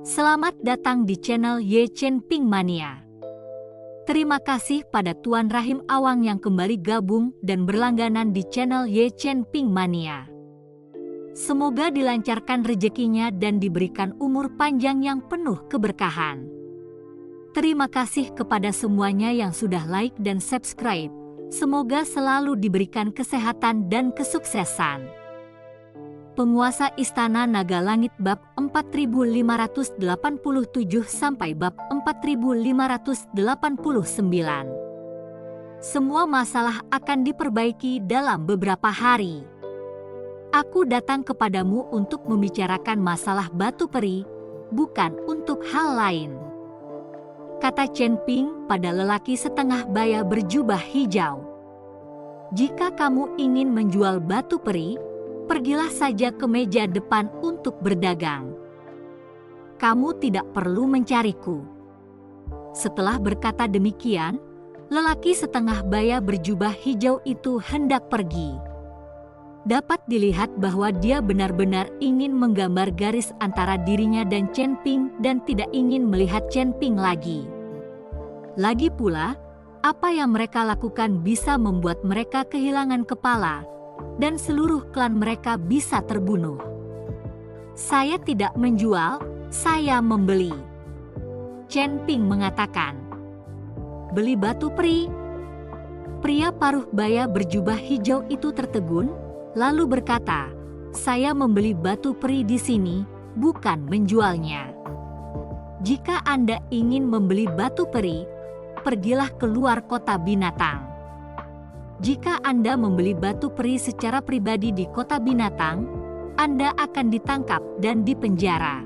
Selamat datang di channel Ye Chen Ping Mania. Terima kasih pada Tuan Rahim Awang yang kembali gabung dan berlangganan di channel Ye Chen Ping Mania. Semoga dilancarkan rezekinya dan diberikan umur panjang yang penuh keberkahan. Terima kasih kepada semuanya yang sudah like dan subscribe. Semoga selalu diberikan kesehatan dan kesuksesan. Penguasa Istana Naga Langit bab 4587 sampai bab 4589. Semua masalah akan diperbaiki dalam beberapa hari. Aku datang kepadamu untuk membicarakan masalah batu peri, bukan untuk hal lain. Kata Chen Ping pada lelaki setengah baya berjubah hijau. Jika kamu ingin menjual batu peri, pergilah saja ke meja depan untuk berdagang. Kamu tidak perlu mencariku. Setelah berkata demikian, lelaki setengah baya berjubah hijau itu hendak pergi. Dapat dilihat bahwa dia benar-benar ingin menggambar garis antara dirinya dan Chen Ping dan tidak ingin melihat Chen Ping lagi. Lagi pula, apa yang mereka lakukan bisa membuat mereka kehilangan kepala, dan seluruh klan mereka bisa terbunuh. Saya tidak menjual, saya membeli. Chen Ping mengatakan. Beli batu peri? Pria paruh baya berjubah hijau itu tertegun, lalu berkata, saya membeli batu peri di sini, bukan menjualnya. Jika Anda ingin membeli batu peri, pergilah keluar kota binatang. Jika Anda membeli batu peri secara pribadi di kota binatang, Anda akan ditangkap dan dipenjara.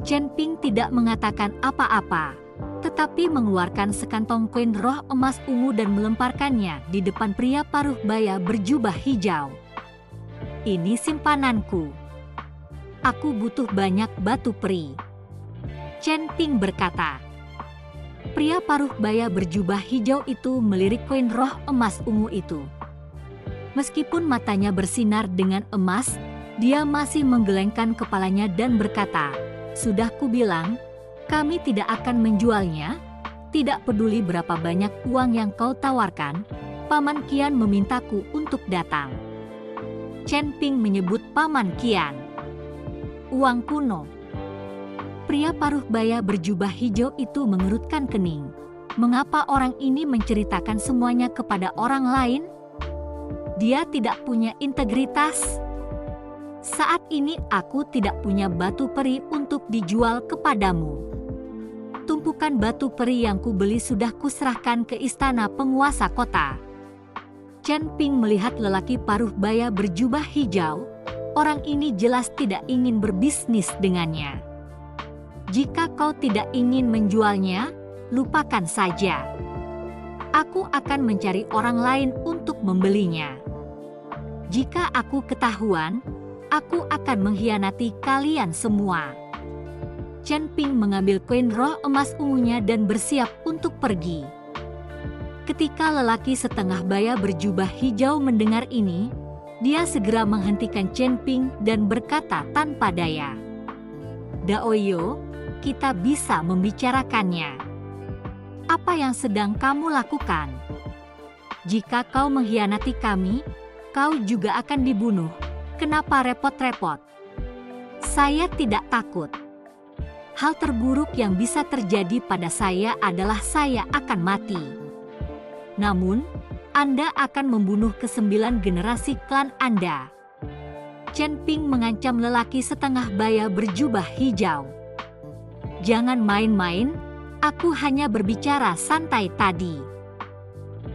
Chen Ping tidak mengatakan apa-apa, tetapi mengeluarkan sekantong koin roh emas ungu dan melemparkannya di depan pria paruh baya berjubah hijau. Ini simpananku. Aku butuh banyak batu peri. Chen Ping berkata. Pria paruh baya berjubah hijau itu melirik koin roh emas ungu itu. Meskipun matanya bersinar dengan emas, dia masih menggelengkan kepalanya dan berkata, sudah kubilang, kami tidak akan menjualnya, tidak peduli berapa banyak uang yang kau tawarkan, Paman Qian memintaku untuk datang. Chen Ping menyebut Paman Qian. Uang kuno. Pria paruh baya berjubah hijau itu mengerutkan kening. Mengapa orang ini menceritakan semuanya kepada orang lain? Dia tidak punya integritas. Saat ini aku tidak punya batu peri untuk dijual kepadamu. Tumpukan batu peri yang kubeli sudah kuserahkan ke istana penguasa kota. Chen Ping melihat lelaki paruh baya berjubah hijau. Orang ini jelas tidak ingin berbisnis dengannya. Jika kau tidak ingin menjualnya, lupakan saja. Aku akan mencari orang lain untuk membelinya. Jika aku ketahuan, aku akan mengkhianati kalian semua. Chen Ping mengambil koin roh emas ungunya dan bersiap untuk pergi. Ketika lelaki setengah baya berjubah hijau mendengar ini, dia segera menghentikan Chen Ping dan berkata tanpa daya, Daoyo, kita bisa membicarakannya. Apa yang sedang kamu lakukan? Jika kau mengkhianati kami, kau juga akan dibunuh. Kenapa repot-repot? Saya tidak takut. Hal terburuk yang bisa terjadi pada saya adalah saya akan mati. Namun, Anda akan membunuh ke-9 generasi klan Anda. Chen Ping mengancam lelaki setengah baya berjubah hijau. Jangan main-main, aku hanya berbicara santai tadi.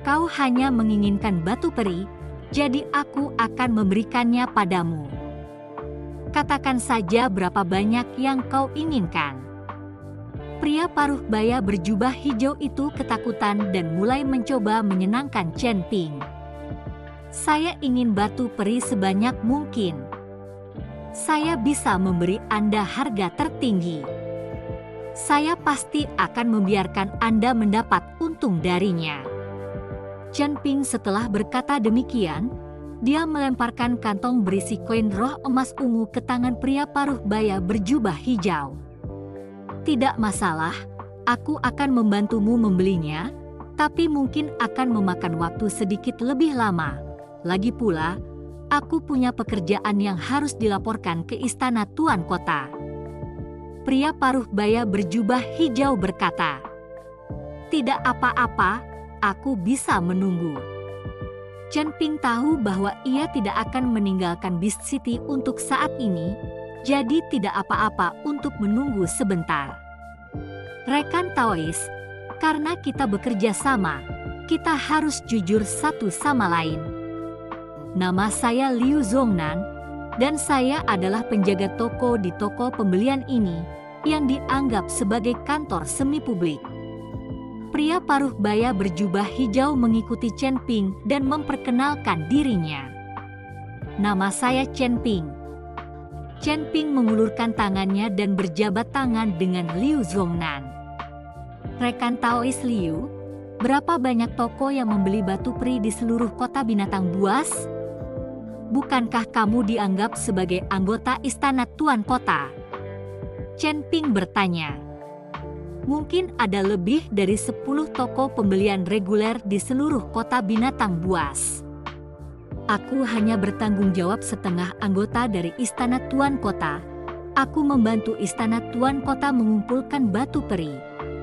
Kau hanya menginginkan batu peri, jadi aku akan memberikannya padamu. Katakan saja berapa banyak yang kau inginkan. Pria paruh baya berjubah hijau itu ketakutan dan mulai mencoba menyenangkan Chen Ping. Saya ingin batu peri sebanyak mungkin. Saya bisa memberi Anda harga tertinggi. Saya pasti akan membiarkan Anda mendapat untung darinya. Chen Ping setelah berkata demikian, dia melemparkan kantong berisi koin roh emas ungu ke tangan pria paruh baya berjubah hijau. Tidak masalah, aku akan membantumu membelinya, tapi mungkin akan memakan waktu sedikit lebih lama. Lagi pula, aku punya pekerjaan yang harus dilaporkan ke istana Tuan Kota. Pria paruh baya berjubah hijau berkata, "Tidak apa-apa, aku bisa menunggu." Chen Ping tahu bahwa ia tidak akan meninggalkan Beast City untuk saat ini, jadi tidak apa-apa untuk menunggu sebentar. Rekan Taois, karena kita bekerja sama, kita harus jujur satu sama lain. Nama saya Liu Zhongnan, dan saya adalah penjaga toko di toko pembelian ini, yang dianggap sebagai kantor semi publik. Pria paruh baya berjubah hijau mengikuti Chen Ping dan memperkenalkan dirinya. "Nama saya Chen Ping." Chen Ping mengulurkan tangannya dan berjabat tangan dengan Liu Zhongnan. "Rekan Taois Liu, berapa banyak toko yang membeli batu peri di seluruh kota binatang buas? Bukankah kamu dianggap sebagai anggota istana Tuan Kota?" Chen Ping bertanya. "Mungkin ada lebih dari 10 toko pembelian reguler di seluruh kota binatang buas. Aku hanya bertanggung jawab setengah anggota dari istana Tuan Kota. Aku membantu istana Tuan Kota mengumpulkan batu peri,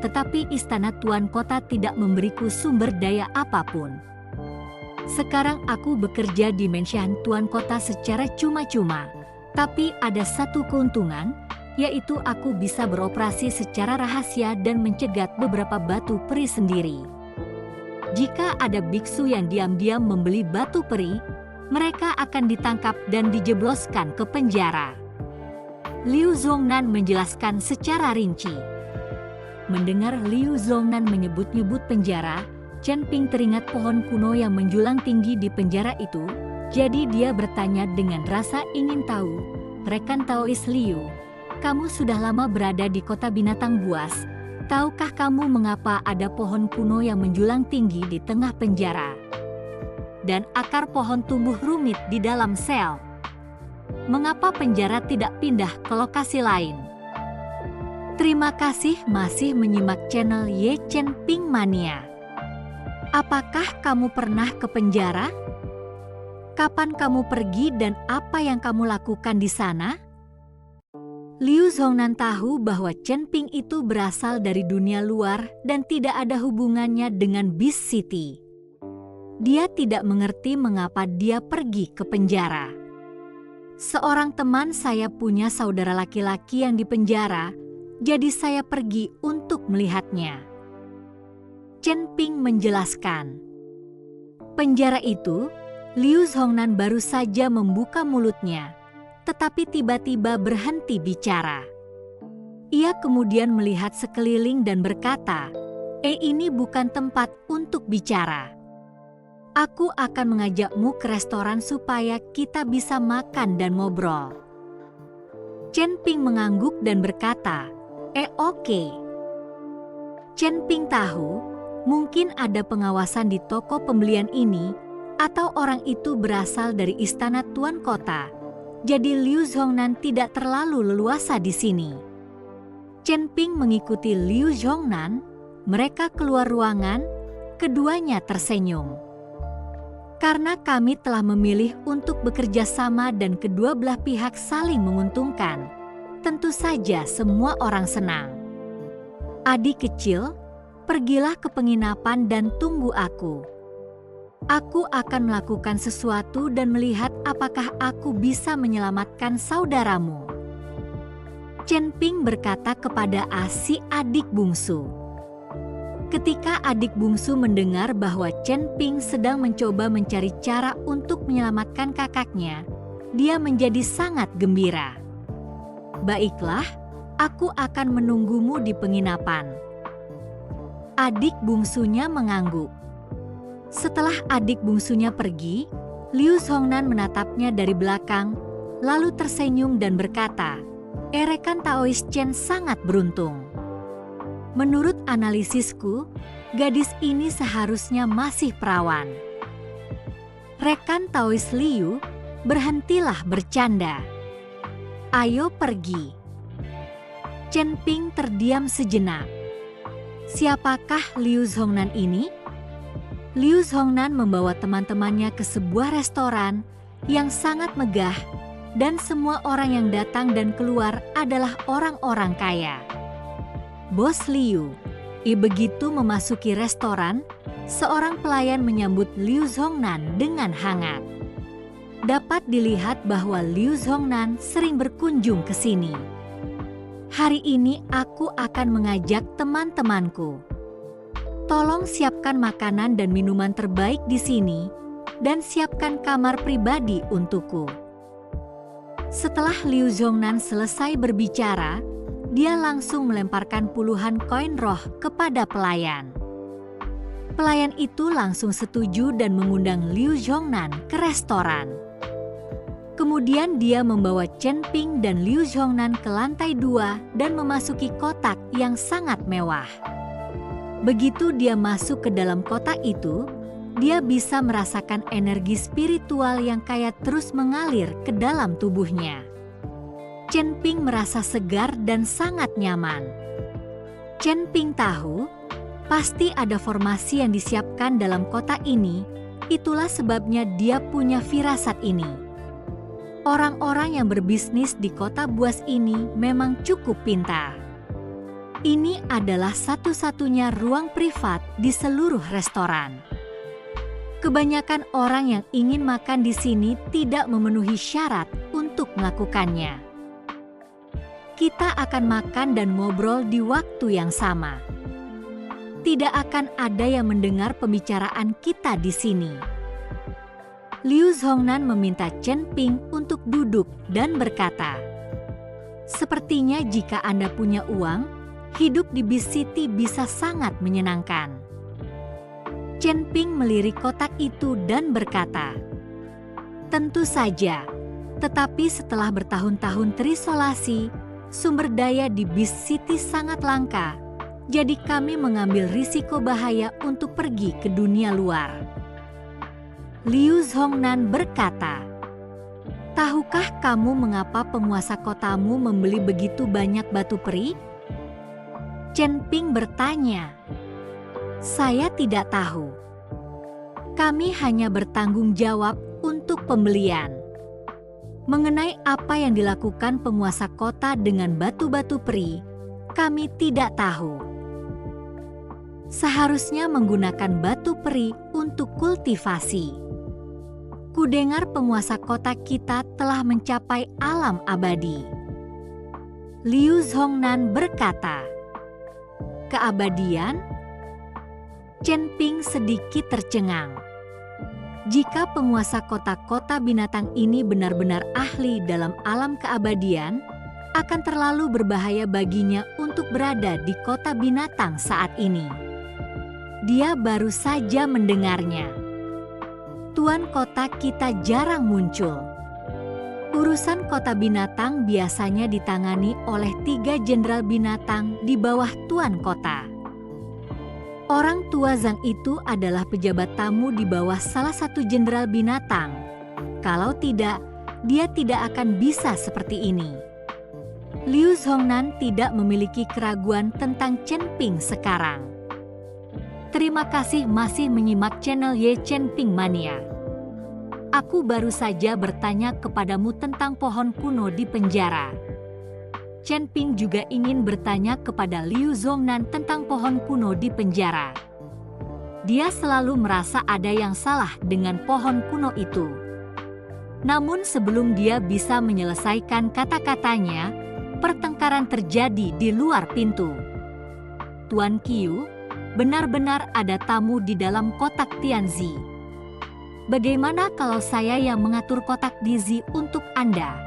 tetapi istana Tuan Kota tidak memberiku sumber daya apapun. Sekarang aku bekerja di mensian Tuan Kota secara cuma-cuma, tapi ada satu keuntungan, yaitu aku bisa beroperasi secara rahasia dan mencegat beberapa batu peri sendiri. Jika ada biksu yang diam-diam membeli batu peri, mereka akan ditangkap dan dijebloskan ke penjara." Liu Zhongnan menjelaskan secara rinci. Mendengar Liu Zhongnan menyebut-nyebut penjara, Chen Ping teringat pohon kuno yang menjulang tinggi di penjara itu, jadi dia bertanya dengan rasa ingin tahu, "Rekan Taois Liu, kamu sudah lama berada di kota binatang buas. Tahukah kamu mengapa ada pohon kuno yang menjulang tinggi di tengah penjara? Dan akar pohon tumbuh rumit di dalam sel. Mengapa penjara tidak pindah ke lokasi lain?" Terima kasih masih menyimak channel Ye Chen Ping Mania. Apakah kamu pernah ke penjara? Kapan kamu pergi dan apa yang kamu lakukan di sana? Liu Zhongnan tahu bahwa Chen Ping itu berasal dari dunia luar dan tidak ada hubungannya dengan Beast City. Dia tidak mengerti mengapa dia pergi ke penjara. "Seorang teman saya punya saudara laki-laki yang dipenjara, jadi saya pergi untuk melihatnya." Chen Ping menjelaskan. Penjara itu, Liu Zhongnan baru saja membuka mulutnya, tetapi tiba-tiba berhenti bicara. Ia kemudian melihat sekeliling dan berkata, "Ini bukan tempat untuk bicara. Aku akan mengajakmu ke restoran supaya kita bisa makan dan ngobrol." Chen Ping mengangguk dan berkata, Oke." Chen Ping tahu, mungkin ada pengawasan di toko pembelian ini, atau orang itu berasal dari istana Tuan Kota. Jadi Liu Zhongnan tidak terlalu leluasa di sini. Chen Ping mengikuti Liu Zhongnan, mereka keluar ruangan, keduanya tersenyum. "Karena kami telah memilih untuk bekerja sama dan kedua belah pihak saling menguntungkan, tentu saja semua orang senang. Adik kecil, pergilah ke penginapan dan tunggu aku. Aku akan melakukan sesuatu dan melihat apakah aku bisa menyelamatkan saudaramu." Chen Ping berkata kepada si adik bungsu. Ketika adik bungsu mendengar bahwa Chen Ping sedang mencoba mencari cara untuk menyelamatkan kakaknya, dia menjadi sangat gembira. "Baiklah, aku akan menunggumu di penginapan." Adik bungsunya mengangguk. Setelah adik bungsunya pergi, Liu Zhongnan menatapnya dari belakang, lalu tersenyum dan berkata, "Rekan Taois Chen sangat beruntung. Menurut analisisku, gadis ini seharusnya masih perawan." Rekan Taois Liu, berhentilah bercanda. Ayo pergi. Chen Ping terdiam sejenak. Siapakah Liu Zhongnan ini? Liu Zhongnan membawa teman-temannya ke sebuah restoran yang sangat megah dan semua orang yang datang dan keluar adalah orang-orang kaya. Bos Liu, begitu memasuki restoran, seorang pelayan menyambut Liu Zhongnan dengan hangat. Dapat dilihat bahwa Liu Zhongnan sering berkunjung ke sini. Hari ini aku akan mengajak teman-temanku. Tolong siapkan makanan dan minuman terbaik di sini dan siapkan kamar pribadi untukku. Setelah Liu Zhongnan selesai berbicara, dia langsung melemparkan puluhan koin roh kepada pelayan. Pelayan itu langsung setuju dan mengundang Liu Zhongnan ke restoran. Kemudian dia membawa Chen Ping dan Liu Zhongnan ke lantai 2 dan memasuki kotak yang sangat mewah. Begitu dia masuk ke dalam kotak itu, dia bisa merasakan energi spiritual yang kaya terus mengalir ke dalam tubuhnya. Chen Ping merasa segar dan sangat nyaman. Chen Ping tahu, pasti ada formasi yang disiapkan dalam kotak ini, itulah sebabnya dia punya firasat ini. Orang-orang yang berbisnis di kota buas ini memang cukup pintar. Ini adalah satu-satunya ruang privat di seluruh restoran. Kebanyakan orang yang ingin makan di sini tidak memenuhi syarat untuk melakukannya. Kita akan makan dan ngobrol di waktu yang sama. Tidak akan ada yang mendengar pembicaraan kita di sini. Liu Zhongnan meminta Chen Ping untuk duduk dan berkata, "Sepertinya jika Anda punya uang, hidup di Beast City bisa sangat menyenangkan." Chen Ping melirik kotak itu dan berkata, "Tentu saja, tetapi setelah bertahun-tahun terisolasi, sumber daya di Beast City sangat langka, jadi kami mengambil risiko bahaya untuk pergi ke dunia luar." Liu Zhongnan berkata, "Tahukah kamu mengapa penguasa kotamu membeli begitu banyak batu peri?" Chen Ping bertanya, "Saya tidak tahu. Kami hanya bertanggung jawab untuk pembelian. Mengenai apa yang dilakukan penguasa kota dengan batu-batu peri, kami tidak tahu. Seharusnya menggunakan batu peri untuk kultivasi. Kudengar penguasa kota kita telah mencapai alam abadi." Liu Zhongnan berkata, "Keabadian?" Chen Ping sedikit tercengang. Jika penguasa kota-kota binatang ini benar-benar ahli dalam alam keabadian, akan terlalu berbahaya baginya untuk berada di kota binatang saat ini. Dia baru saja mendengarnya. Tuan kota kita jarang muncul. Urusan kota binatang biasanya ditangani oleh 3 jenderal binatang di bawah tuan kota. Orang tua Zhang itu adalah pejabat tamu di bawah salah satu jenderal binatang. Kalau tidak, dia tidak akan bisa seperti ini. Liu Zhongnan tidak memiliki keraguan tentang Chen Ping sekarang. Terima kasih masih menyimak channel Ye Chen Ping Mania. Aku baru saja bertanya kepadamu tentang pohon kuno di penjara. Chen Ping juga ingin bertanya kepada Liu Zhongnan tentang pohon kuno di penjara. Dia selalu merasa ada yang salah dengan pohon kuno itu. Namun sebelum dia bisa menyelesaikan kata-katanya, pertengkaran terjadi di luar pintu. "Tuan Qiu, benar-benar ada tamu di dalam kotak Tianzi. Bagaimana kalau saya yang mengatur kotak Dizi untuk Anda?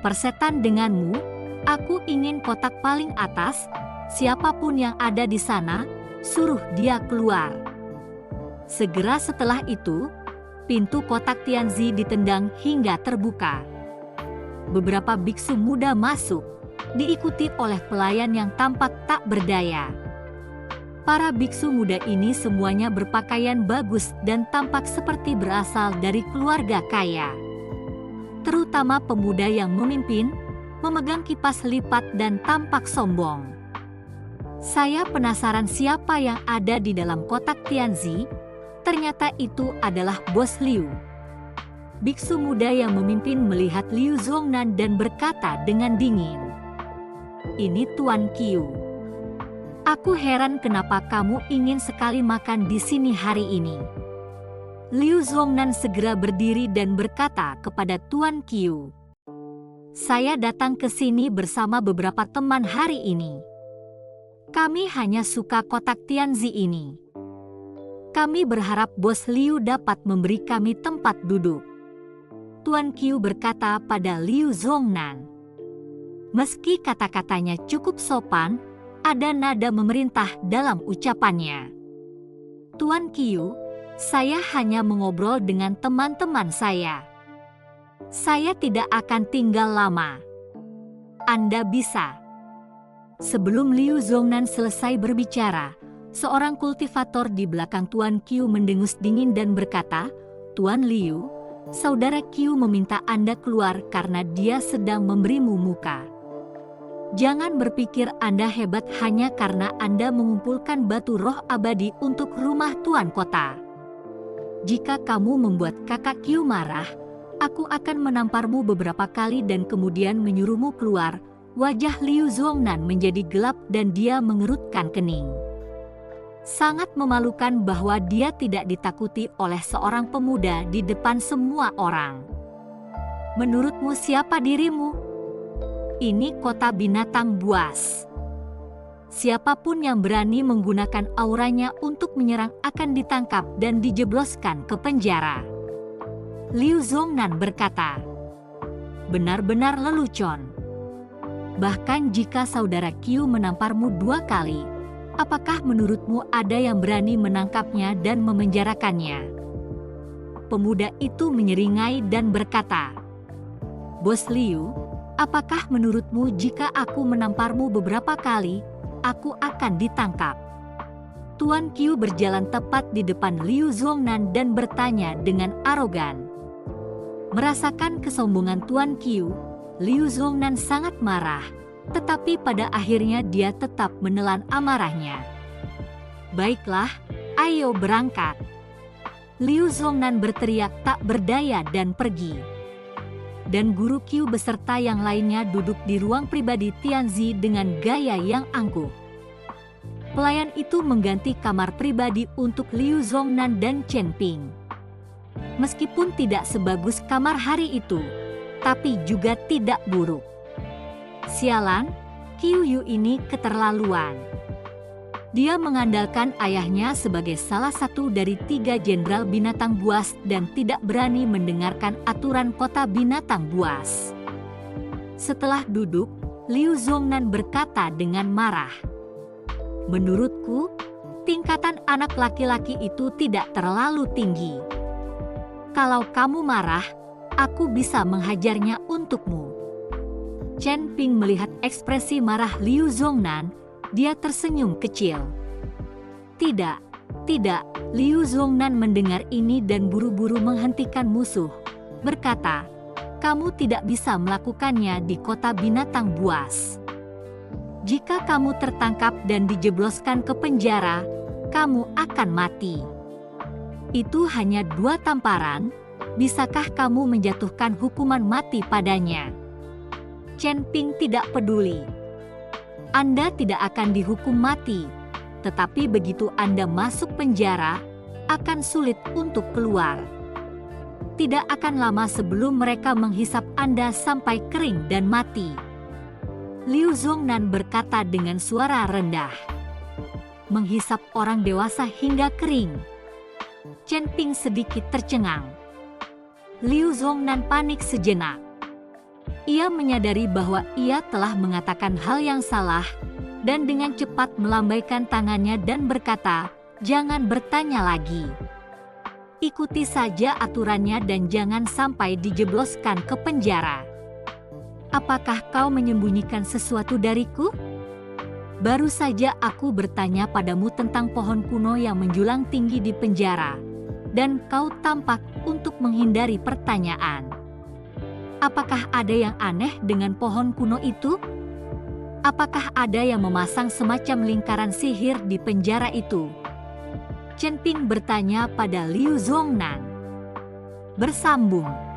Persetan denganmu, aku ingin kotak paling atas, siapapun yang ada di sana, suruh dia keluar." Segera setelah itu, pintu kotak Tianzi ditendang hingga terbuka. Beberapa biksu muda masuk, diikuti oleh pelayan yang tampak tak berdaya. Para biksu muda ini semuanya berpakaian bagus dan tampak seperti berasal dari keluarga kaya. Terutama pemuda yang memimpin, memegang kipas lipat dan tampak sombong. Saya penasaran siapa yang ada di dalam kotak Tianzi. Ternyata itu adalah Bos Liu. Biksu muda yang memimpin melihat Liu Zongnan dan berkata dengan dingin, "Ini Tuan Qiu. Aku heran kenapa kamu ingin sekali makan di sini hari ini." Liu Zongnan segera berdiri dan berkata kepada Tuan Qiu, "Saya datang ke sini bersama beberapa teman hari ini. Kami hanya suka kotak Tianzi ini. Kami berharap Bos Liu dapat memberi kami tempat duduk." Tuan Qiu berkata pada Liu Zongnan. Meski kata-katanya cukup sopan, ada nada memerintah dalam ucapannya. "Tuan Qiu, saya hanya mengobrol dengan teman-teman saya. Saya tidak akan tinggal lama. Anda bisa." Sebelum Liu Zongnan selesai berbicara, seorang kultivator di belakang Tuan Qiu mendengus dingin dan berkata, "Tuan Liu, Saudara Qiu meminta Anda keluar karena dia sedang memberimu muka. Jangan berpikir Anda hebat hanya karena Anda mengumpulkan batu roh abadi untuk rumah Tuan Kota. Jika kamu membuat kakak Qiu marah, aku akan menamparmu beberapa kali dan kemudian menyuruhmu keluar." Wajah Liu Zongnan menjadi gelap dan dia mengerutkan kening. Sangat memalukan bahwa dia tidak ditakuti oleh seorang pemuda di depan semua orang. "Menurutmu siapa dirimu? Ini kota binatang buas. Siapapun yang berani menggunakan auranya untuk menyerang akan ditangkap dan dijebloskan ke penjara." Liu Zongnan berkata, "Benar-benar lelucon. Bahkan jika Saudara Qiu menamparmu 2 kali, apakah menurutmu ada yang berani menangkapnya dan memenjarakannya?" Pemuda itu menyeringai dan berkata, "Bos Liu, apakah menurutmu jika aku menamparmu beberapa kali, aku akan ditangkap?" Tuan Qiu berjalan tepat di depan Liu Zongnan dan bertanya dengan arogan. Merasakan kesombongan Tuan Qiu, Liu Zongnan sangat marah, tetapi pada akhirnya dia tetap menelan amarahnya. "Baiklah, ayo berangkat." Liu Zongnan berteriak tak berdaya dan pergi. Dan Guru Qiu beserta yang lainnya duduk di ruang pribadi Tianzi dengan gaya yang angkuh. Pelayan itu mengganti kamar pribadi untuk Liu Zongnan dan Chen Ping. Meskipun tidak sebagus kamar hari itu, tapi juga tidak buruk. Sialan, Qiu Yu ini keterlaluan. Dia mengandalkan ayahnya sebagai salah satu dari 3 jenderal binatang buas dan tidak berani mendengarkan aturan kota binatang buas. Setelah duduk, Liu Zongnan berkata dengan marah, "Menurutku, tingkatan anak laki-laki itu tidak terlalu tinggi. Kalau kamu marah, aku bisa menghajarnya untukmu." Chen Ping melihat ekspresi marah Liu Zongnan, dia tersenyum kecil. Tidak. Liu Zongnan mendengar ini dan buru-buru menghentikan musuh, berkata, "Kamu tidak bisa melakukannya di kota binatang buas. Jika kamu tertangkap dan dijebloskan ke penjara, kamu akan mati. Itu hanya 2 tamparan. Bisakah kamu menjatuhkan hukuman mati padanya?" Chen Ping tidak peduli. "Anda tidak akan dihukum mati, tetapi begitu Anda masuk penjara, akan sulit untuk keluar. Tidak akan lama sebelum mereka menghisap Anda sampai kering dan mati." Liu Zongnan berkata dengan suara rendah. "Menghisap orang dewasa hingga kering?" Chen Ping sedikit tercengang. Liu Zongnan panik sejenak. Ia menyadari bahwa ia telah mengatakan hal yang salah, dan dengan cepat melambaikan tangannya dan berkata, "Jangan bertanya lagi. Ikuti saja aturannya dan jangan sampai dijebloskan ke penjara. Apakah kau menyembunyikan sesuatu dariku? Baru saja aku bertanya padamu tentang pohon kuno yang menjulang tinggi di penjara, dan kau tampak untuk menghindari pertanyaan. Apakah ada yang aneh dengan pohon kuno itu? Apakah ada yang memasang semacam lingkaran sihir di penjara itu? Chen Ping bertanya pada Liu Zhongnan. Bersambung.